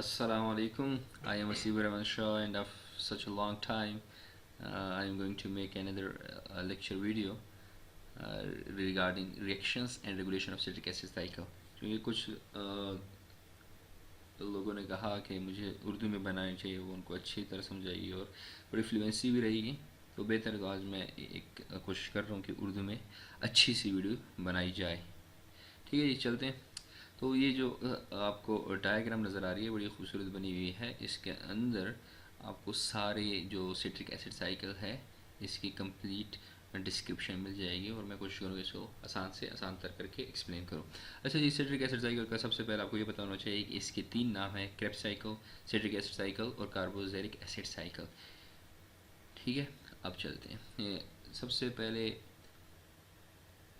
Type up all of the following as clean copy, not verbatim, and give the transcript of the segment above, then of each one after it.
Assalamu alaikum. I am Asib Rahman Shah, and after such a long time, I am going to make another lecture video regarding reactions and regulation of citric acid cycle. क्योंकि कुछ लोगों ने कहा कि मुझे उर्दू में बनानी चाहिए, वो उनको अच्छी तरह समझाइए और बड़ी फ्लुएंसी भी रहेगी, तो बेहतर तो आज मैं एक कोशिश कर रहा हूँ कि उर्दू में अच्छी सी वीडियो बनाई जाए। ठीक है जी, चलते हैं। तो ये जो आपको डायग्राम नज़र आ रही है बड़ी खूबसूरत बनी हुई है। इसके अंदर आपको सारे जो सिट्रिक एसिड साइकिल है इसकी कंप्लीट डिस्क्रिप्शन मिल जाएगी और मैं कोशिश करूँगा इसको आसान से आसान तर करके एक्सप्लेन करूँ। अच्छा जी, सिट्रिक एसिड साइकिल का सबसे पहले आपको ये पता होना चाहिए कि इसके 3 नाम हैं: Krebs cycle, citric acid cycle और कार्बोजेरिक एसिड साइकिल। ठीक है, अब चलते हैं। सबसे पहले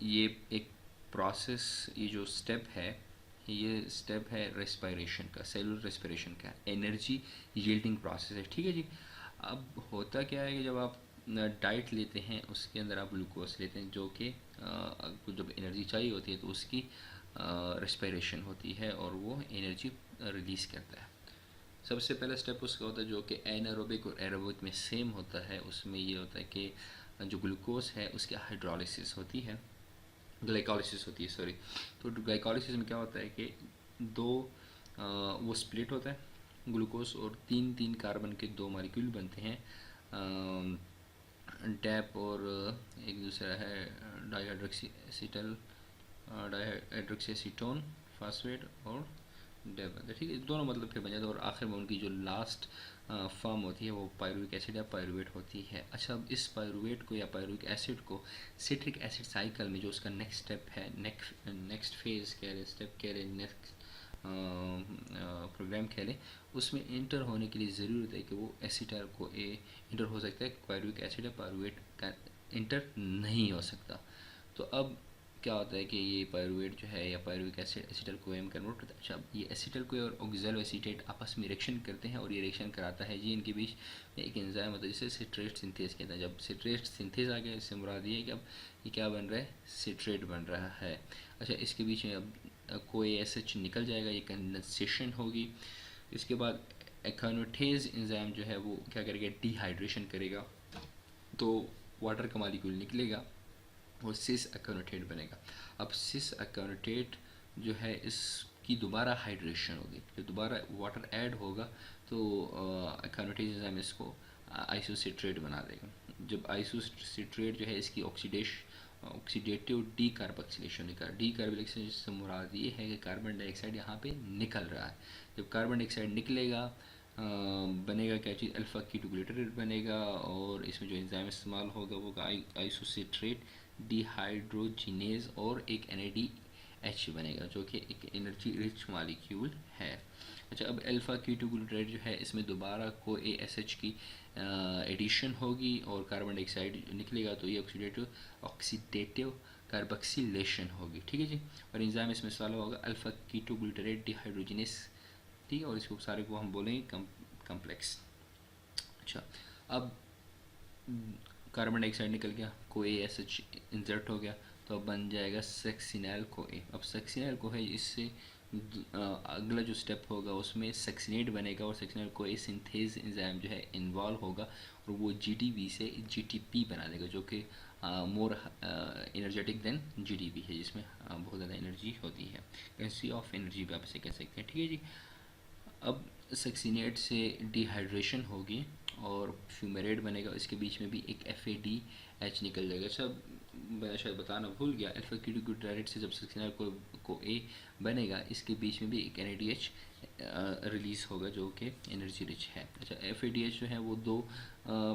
ये एक प्रोसेस, ये जो स्टेप है, ये स्टेप है रेस्पिरेशन का, सेलुलर रेस्पिरेशन का, एनर्जी यील्डिंग प्रोसेस है। ठीक है जी। अब होता क्या है कि जब आप डाइट लेते हैं उसके अंदर आप ग्लूकोज लेते हैं, जो कि आपको जब एनर्जी चाहिए होती है तो उसकी रेस्पिरेशन होती है और वो एनर्जी रिलीज़ करता है। सबसे पहला स्टेप उसका होता है जो कि एनारोबिक और एरोबिक में सेम होता है। उसमें ये होता है कि जो ग्लूकोज है उसकी हाइड्रोलिसिस होती है, ग्लाइकोलिसिस होती है, सॉरी। तो ग्लाइकोलिसिस में क्या होता है कि दो वो स्प्लिट होता है ग्लूकोज और तीन तीन कार्बन के दो मॉलिक्यूल बनते हैं, डैप और एक दूसरा है dihydroxy acetal, dihydroxy acetone phosphate और डैप बनता है। ठीक है, दोनों मतलब फिर बन जाते हैं और आखिर में उनकी जो लास्ट फॉर्म होती है वो पायरुविक एसिड या पायरुवेट होती है। अच्छा, अब इस पायरुवेट को या पायरुविक एसिड को सिट्रिक एसिड साइकिल में जो उसका नेक्स्ट स्टेप है, नेक्स्ट फेज कह रहे, स्टेप कह रहे, नेक्स्ट प्रोग्राम कह लें, उसमें इंटर होने के लिए ज़रूरत है कि वो एसिटाइल को ए इंटर हो सकता है, पायरुविक एसिड या पायरुवेट का इंटर नहीं हो सकता। तो अब क्या होता है कि ये पायरुवेट जो है या पायरुविक एसिड एसिटल कोए में कन्वर्ट होता है। अच्छा, ये एसिटल कोए और ऑक्सैलो एसीटेट आपस में रिएक्शन करते हैं और ये रिएक्शन कराता है जी इनके बीच में एक एंजाइम होता है जिसे सिट्रेट सिंथेज कहते हैं। जब सिट्रेट सिंथेज आ गया इससे मुराद ये है कि अब ये क्या बन रहा है, सिट्रेट बन रहा है। अच्छा, इसके बीच में अब कोई एसएच निकल जाएगा, ये कंडेंसेशन होगी। इसके बाद एकानोटेज एंजाइम जो है वो क्या करेगा, डिहाइड्रेशन करेगा, तो वाटर का मॉलिक्यूल निकलेगा और सिस एकानोटेट बनेगा। अब सिस एकानोटेट जो है इसकी दोबारा हाइड्रेशन होगी, जब दोबारा वाटर ऐड होगा तो एकानोटेज एंजाइम इसको आइसोसिट्रेट बना देगा। जब आइसोसिट्रेट जो है इसकी ऑक्सीडेटिव डी कार्बोक्सिलेशन होगा। डी कार्बोक्सिलेशन से मुराद ये है कि कार्बन डाइऑक्साइड यहाँ पे निकल रहा है। जब कार्बन डाइऑक्साइड निकलेगा बनेगा क्या चीज़, अल्फ़ा कीटोग्लूटारेट बनेगा और इसमें जो एंजाइम इस्तेमाल होगा वो आइसोसिट्रेट डिहाइड्रोजिनेज और एक NADH बनेगा जो कि एक एनर्जी रिच मॉलिक्यूल है। अच्छा, अब अल्फ़ा कीटोग्लूटारेट जो है इसमें दोबारा को ASH की एडिशन होगी और कार्बन डाइऑक्साइड निकलेगा तो ये ऑक्सीडेटिव कार्बोक्सिलेशन होगी। ठीक है जी, और एंजाइम इसमें इस्तेमाल होगा अल्फ़ा कीटोग्लूटारेट डिहाइड्रोजिनेज। ठीक है, और इसको सारे को हम बोलेंगे कम्प्लेक्स। अच्छा, अब कार्बन डाइऑक्साइड निकल गया, को ASH इंसर्ट हो गया तो अब बन जाएगा सक्सिनाइल को ए। अब सक्सिनाइल को है, इससे अगला जो स्टेप होगा उसमें सक्सिनेट बनेगा और सक्सिनाइल को ए सिंथेज एंजाइम जो है इन्वॉल्व होगा और वो GTP से GTP बना देगा जो कि मोर एनर्जेटिक देन GTP है, जिसमें बहुत ज़्यादा एनर्जी होती है, डेंसिटी ऑफ एनर्जी भी आप इसे कह सकते हैं। ठीक है जी। अब सक्सिनेट से डिहाइड्रेशन होगी और फ्यूमेरेट बनेगा, इसके बीच में भी एक FADH निकल जाएगा। सब मैं शायद बताना भूल गया, अल्फा कीटोग्लूटारेट से जब सक्सिनेट को A बनेगा इसके बीच में भी एक NADH रिलीज़ होगा जो कि एनर्जी रिच है। अच्छा, FADH जो है वो दो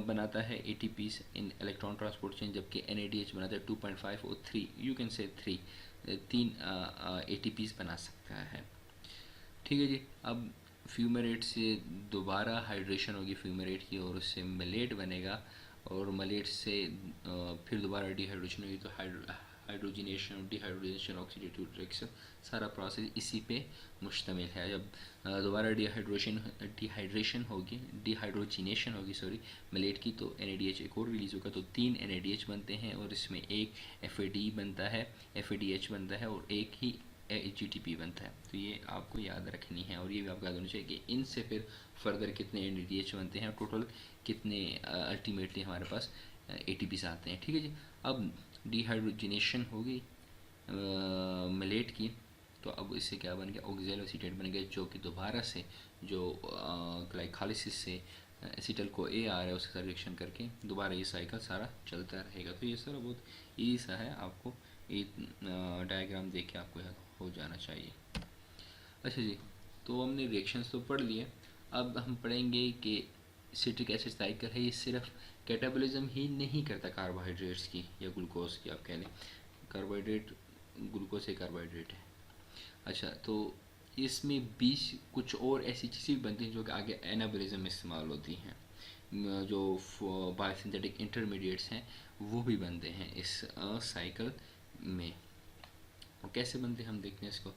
बनाता है ATPs इन इलेक्ट्रॉन ट्रांसपोर्ट चेन, जबकि NADH बनाता है 2.5 और 3, यू कैन से 3 ATPs बना सकता है। ठीक है जी। अब फ्यूमेरेट से दोबारा हाइड्रेशन होगी फ्यूमेरेट की और उससे मलेट बनेगा और मलेट से फिर दोबारा डिहाइड्रेशन होगी तो हाइड्रोजिनेशन, डिहाइड्रोजिनेशन, ऑक्सीडेटिव रिएक्शन, सारा प्रोसेस इसी पे मुश्तमिल है। जब दोबारा डिहाइड्रेशन होगी, डिहाइड्रोजिनेशन होगी सॉरी मलेट की, तो NADH एक और रिलीज़ होगा तो 3 NADH बनते हैं और इसमें एक FAD बनता है, FADH बनता है और एक ही AGTP बनता है। तो ये आपको याद रखनी है और ये भी आपको याद होना चाहिए कि इनसे फिर फर्दर कितने NADH बनते हैं, टोटल कितने अल्टीमेटली हमारे पास ATPs आते हैं। ठीक है जी। अब डिहाइड्रोजिनेशन हो गई मिलेट की, तो अब इससे क्या बन गया, ऑक्जेलोएसीटेट बन गया, जो कि दोबारा से जो ग्लाइकोलाइसिस से एसिटल को A आ रहा है उसके साथ रिएक्शन करके दोबारा ये साइकिल सारा चलता रहेगा। तो ये सारा बहुत ईजी सा है, आपको एक डायग्राम देख के आपको हो जाना चाहिए। अच्छा जी, तो हमने रिएक्शंस तो पढ़ लिए, अब हम पढ़ेंगे कि सिट्रिक एसिड साइकिल है ये सिर्फ कैटाबॉलिज्म ही नहीं करता कार्बोहाइड्रेट्स की या ग्लूकोज की, आप कह लें कार्बोहाइड्रेट, ग्लूकोज से कार्बोहाइड्रेट है। अच्छा, तो इसमें 20 कुछ और ऐसी चीज़ें भी बनती हैं जो कि आगे एनाबॉलिज्म में इस्तेमाल होती हैं, जो बायोसिंथेटिक इंटरमीडिएट्स हैं वो भी बनते हैं इस साइकिल में। और कैसे बनते हैं हम देखते हैं इसको।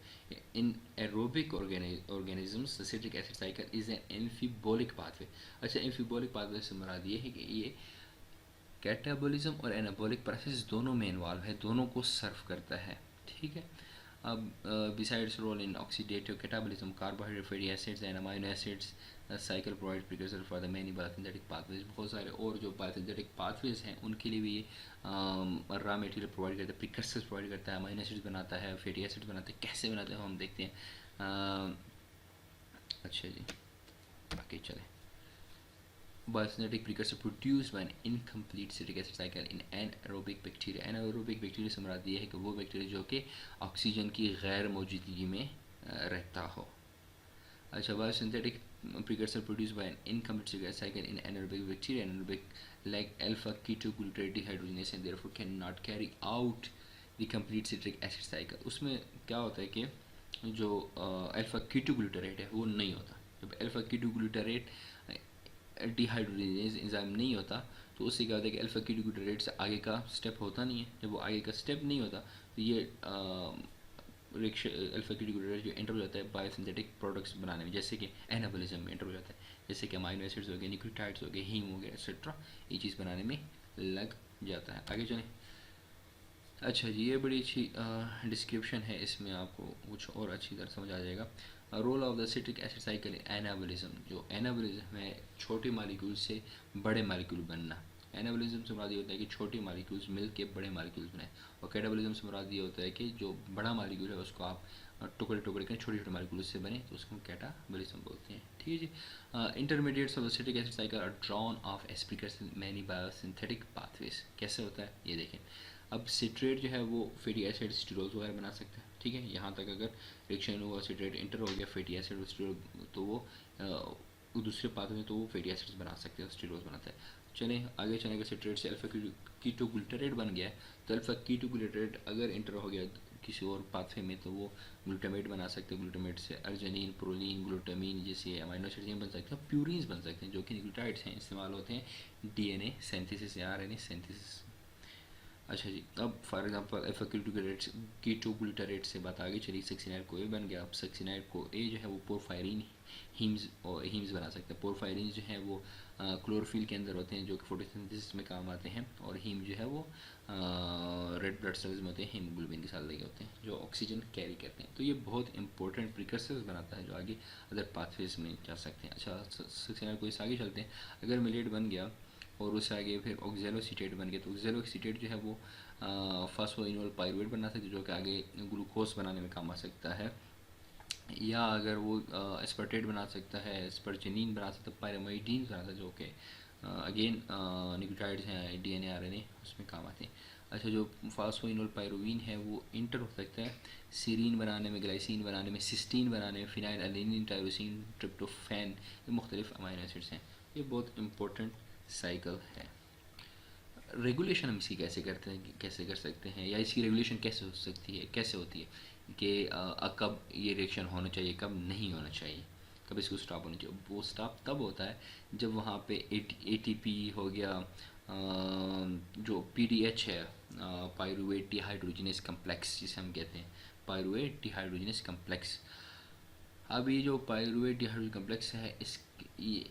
In aerobic organisms citric acid cycle is an एम्फीबोलिक pathway. अच्छा, एम्फीबोलिक पाथवे से मुराद ये है कि ये कैटाबॉलिज्म और एनाबॉलिक प्रोसेस दोनों में इन्वॉल्व है, दोनों को सर्व करता है। ठीक है। अब besides role in oxidative catabolism carbohydrate fatty acids and amino acids cycle provide precursor for the many biosynthetic pathways. बहुत सारे और जो बायोसिंथेटिक पाथवेज हैं उनके लिए भी ये रॉ मटेरियल प्रोवाइड करता है, प्रिकर्सर्स प्रोवाइड करता है, अमाइनो एसिड्स बनाता है, फैटी एसिड्स बनाता है। कैसे बनाते हैं हम देखते हैं। अच्छा जी, आगे चलें। Biosynthetic precursor produced by an incomplete citric acid cycle in anaerobic bacteria। anaerobic bacteria से मुराद ये है कि वो बैक्टीरिया जो कि ऑक्सीजन की गैर मौजूदगी में रहता हो। अच्छा, biosynthetic precursor produced by an incomplete citric acid cycle in anaerobic bacteria, anaerobic like alpha ketoglutarate dehydrogenase and therefore cannot carry out the complete citric acid cycle। उसमें क्या होता है कि जो अल्फा कीटोग्लूटारेट है वो नहीं होता। जब अल्फा कीटोग्लूटारेट डिहाइड्रोजिनेज एंजाइम नहीं होता तो उससे क्या होता है कि अल्फा कीटोग्लूटारेट से आगे का स्टेप होता नहीं है। जब वो आगे का स्टेप नहीं होता तो ये अल्फा कीटोग्लूटारेट जो एंटर हो जाता है बायोसिंथेटिक प्रोडक्ट्स बनाने में, जैसे कि एनाबॉलिज्म में एंटर हो जाता है, जैसे कि अमाइनो एसिड्स हो गए, न्यूक्लियोटाइड्स हो गए, हीम हो गया, एक्सेट्रा, ये चीज़ बनाने में लग जाता है। आगे चलें। अच्छा जी, ये बड़ी अच्छी डिस्क्रिप्शन है, इसमें आपको कुछ और अच्छी तरह समझ आ जाएगा। Role of the citric acid cycle anabolism. जो एनाबॉलिज्म है छोटे मालिक्यूल से बड़े मालिक्यूल बनना। एनाबॉलिज्म से मुराद ये होता है कि छोटे मालिक्यूल्स मिल के बड़े मालिक्यूल्स बनाए, और कैटाबॉलिज्म से मुराद ये होता है कि जो बड़ा मालिक्यूल है उसको आप टुकड़े टुकड़े करें, छोटे छोटे मालिक्यूल से बने, तो उसको हम कैटाबॉलिज्म बोलते हैं। ठीक है जी। Intermediates of the citric acid cycle are drawn off as precursor many biosynthetic pathways. कैसे होता है ये देखें। अब सिट्रेट जो है वो फैटी एसिड स्टीरोल्स वगैरह बना सकता है। ठीक है, यहाँ तक अगर रिएक्शन हुआ, सिट्रेट इंटर हो गया फैटी एसिड और स्टीरोल, तो वो दूसरे पाथवे में तो वो फैटी एसिड्स बना सकते हैं, स्टीरोल्स बनाता है। चलें आगे चलें, अगर सिट्रेट से अल्फा कीटोग्लूटारेट बन गया है तो अल्फा कीटोग्लूटारेट अगर इंटर हो गया किसी और पाथवे में तो वो ग्लूटामेट बना सकते हैं। ग्लूटामेट से अर्जिनिन, प्रोलीन, ग्लूटामीन जैसे अमाइनो एसिड्स बन सकते हैं, प्यूरिन्स बन सकते हैं जो कि न्यूक्लियोटाइड्स हैं, इस्तेमाल होते हैं DNA सिंथेसिस या RNA सिंथेसिस। अच्छा जी, अब फॉर एग्जांपल अल्फा कीटोग्लूटारेट से बात आगे चली, सक्सिनाइड को ए बन गया। अब सक्सिनाइड को ए जो है वो पोरफायरिन हीम्स और हीम्स बना सकते हैं। पोरफायरिन जो है वो क्लोरोफिल के अंदर होते हैं जो कि फोटोसिंथेसिस में काम आते हैं, और हीम जो है वो रेड ब्लड सेल्स में होते हैं, हीमोग्लोबिन के साथ लगे होते हैं जो ऑक्सीजन कैरी करते हैं। तो ये बहुत इंपॉर्टेंट प्रिकर्सर्स बनाता है जो आगे अदर पाथवेज में जा सकते हैं। अच्छा, सक्सिनाइड को इससे आगे चलते हैं। अगर मिलेट बन गया और उससे आगे फिर ऑक्जेलोएसीटेट बन गया तो ऑक्जेलोएसीटेट जो है वो फास्फोइनोल पाइरुवेट बना सकते हैं जो कि आगे ग्लूकोज बनाने में काम आ सकता है, या अगर वो एस्पर्टेट बना सकता है, एस्पर्जिनिन बना सकता है, पायरामाइडीन बना सकता है जो कि अगेन न्यूक्लियोटाइड्स हैं DNA RNA उसमें काम आते हैं। अच्छा, जो फास्फोइनोल पायरुवीन है वो इंटर हो सकता है सीरीन बनाने में, ग्लाइसिन बनाने में, सिस्टीन बनाने में, फिनाइल एलिनिन, टायरोसिन, ट्रिप्टोफैन, ये मुख्तलिफ अमाइनो एसिड्स हैं। ये बहुत इंपॉर्टेंट साइकिल है। रेगुलेशन हम इसकी कैसे करते हैं, कैसे कर सकते हैं, या इसकी रेगुलेशन कैसे हो सकती है, कैसे होती है कि कब ये रिएक्शन होना चाहिए, कब नहीं होना चाहिए, कब इसको स्टॉप होना चाहिए। वो स्टॉप तब होता है जब वहाँ पे ATP हो गया, जो PDH है, पायरुवेट डिहाइड्रोजिनेस कम्प्लेक्स जिसे हम कहते हैं, पायरुवेट डिहाइड्रोजिनेस कम्प्लेक्स। अब ये जो पायरुवेट डिहाइड्रोजिनेस कम्प्लेक्स है ये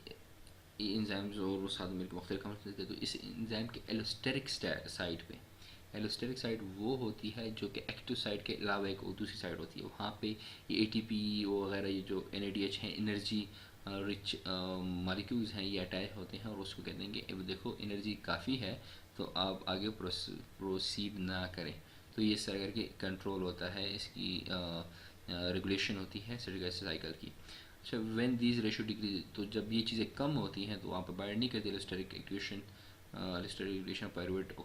एंजाइम्स और वो साथ मिलकर मुख्तलिफ काम करते हैं। तो इस एंजाइम के एलोस्टेरिक साइड पे एलोस्टेरिक साइट वो होती है जो कि एक्टिव साइट के अलावा एक और दूसरी साइट होती है, वहाँ पे ये एटीपी वगैरह ये जो एनएडीएच हैं, एनर्जी रिच मालिक्यूल्स हैं, ये अटैच होते हैं और उसको कहते हैं कि अब देखो एनर्जी काफ़ी है तो आप आगे प्रोसीड ना करें। तो ये इस तरह करके कंट्रोल होता है, इसकी रेगुलेशन होती है सिट्रिक एसिड साइकिल की। अच्छा, व्हेन दीज रेशियो डिक्रीज, तो जब ये चीज़ें कम होती हैं तो वहाँ पर बाइंड नहीं करती allosteric activation, allosteric pyruvate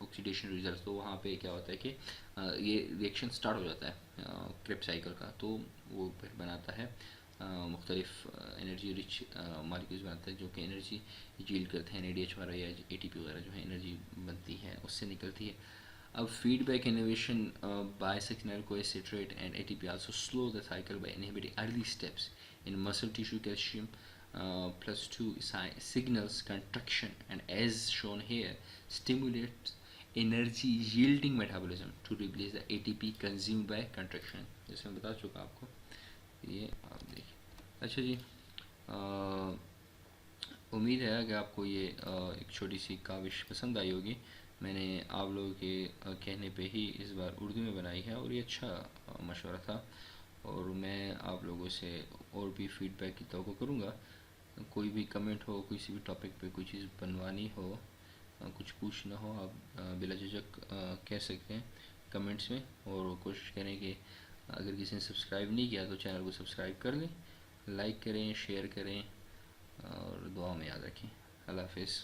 oxidation result, तो वहाँ पे क्या होता है कि ये रिएक्शन स्टार्ट हो जाता है क्रेब्स साइकिल का, तो वो फिर बनाता है मुख्तलिफ एनर्जी रिच मालिक्यूल्स बनाता है जो कि एनर्जी यील्ड करते हैं, एन वगैरह या एटीपी वगैरह जो है एनर्जी बनती है उससे निकलती है। अब feedback inhibition by succinylchoacetate and ATP also slow the cycle by inhibiting early steps in muscle tissue. Calcium plus 2 signals contraction and, as shown here, stimulates energy yielding metabolism to replace the ATP consumed by contraction. जैसे मैं बता चुका आपको, ये आप देखिए। अच्छा जी, उम्मीद है कि आपको ये एक छोटी सी काविश पसंद आई होगी। मैंने आप लोगों के कहने पे ही इस बार उर्दू में बनाई है और ये अच्छा मशवरा था, और मैं आप लोगों से और भी फीडबैक की तवक्को करूँगा। कोई भी कमेंट हो, किसी भी टॉपिक पे कोई चीज़ बनवानी हो, कुछ पूछना हो, आप बिला झिझक कह सकते हैं कमेंट्स में, और कोशिश करें कि अगर किसी ने सब्सक्राइब नहीं किया तो चैनल को सब्सक्राइब कर लें, लाइक करें, शेयर करें और दुआ में याद रखें। अल्लाह हाफिज़।